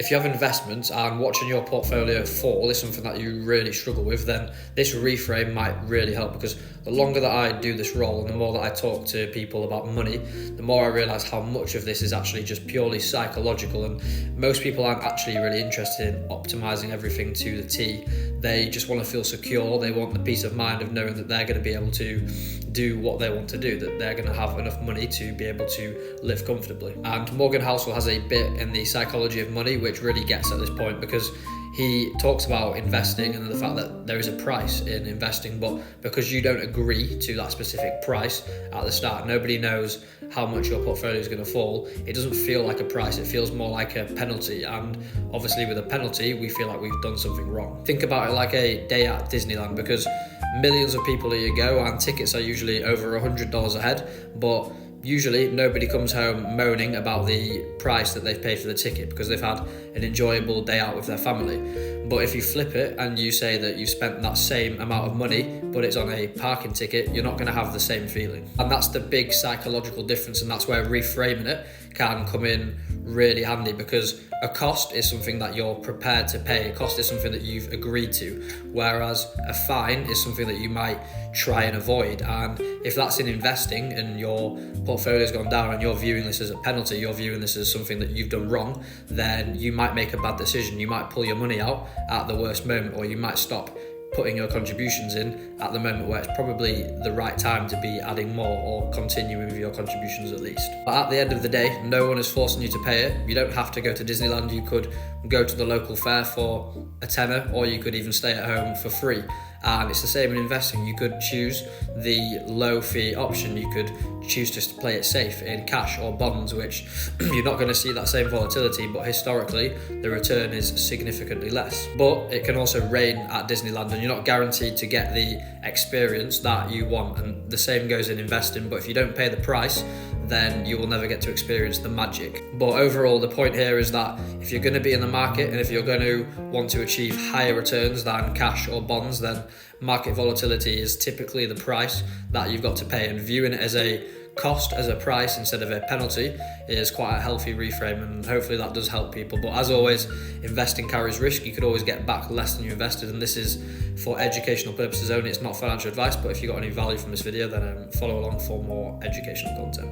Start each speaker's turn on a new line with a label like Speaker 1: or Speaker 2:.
Speaker 1: If you have investments and watching your portfolio fall is something that you really struggle with, then this reframe might really help, because the longer that I do this role and the more that I talk to people about money, the more I realise how much of this is actually just purely psychological, and most people aren't actually really interested in optimising everything to the T. They just want to feel secure. They want the peace of mind of knowing that they're going to be able to do what they want to do, that they're going to have enough money to be able to live comfortably. And Morgan Housel has a bit in the psychology of money which really gets at this point, because he talks about investing and the fact that there is a price in investing, but because you don't agree to that specific price at the start, nobody knows how much your portfolio is going to fall. It doesn't feel like a price, it feels more like a penalty, and obviously with a penalty we feel like we've done something wrong. Think about it like a day at Disneyland, because millions of people here go and tickets are usually over $100 a head, but usually nobody comes home moaning about the price that they've paid for the ticket because they've had an enjoyable day out with their family. But if you flip it and you say that you spent that same amount of money but it's on a parking ticket, you're not going to have the same feeling. And that's the big psychological difference, and that's where reframing it can come in really handy, because a cost is something that you're prepared to pay. A cost is something that you've agreed to, whereas a fine is something that you might try and avoid. And if that's in investing and your portfolio's gone down and you're viewing this as a penalty, you're viewing this as something that you've done wrong, then you might make a bad decision. You might pull your money out at the worst moment, or you might stop putting your contributions in at the moment where it's probably the right time to be adding more, or continuing with your contributions at least. But at the end of the day, no one is forcing you to pay it. You don't have to go to Disneyland. You could go to the local fair for a tenner, or you could even stay at home for free. And it's the same in investing. You could choose the low fee option. You could choose to play it safe in cash or bonds, which you're not going to see that same volatility, but historically the return is significantly less. But it can also rain at Disneyland and you're not guaranteed to get the experience that you want. And the same goes in investing, but if you don't pay the price, then you will never get to experience the magic. But overall, the point here is that if you're going to be in the market and if you're going to want to achieve higher returns than cash or bonds, then market volatility is typically the price that you've got to pay, and viewing it as a cost, as a price instead of a penalty, is quite a healthy reframe, and hopefully that does help people. But as always, investing carries risk. You could always get back less than you invested, and this is for educational purposes only. It's not financial advice, but if you got any value from this video, then follow along for more educational content.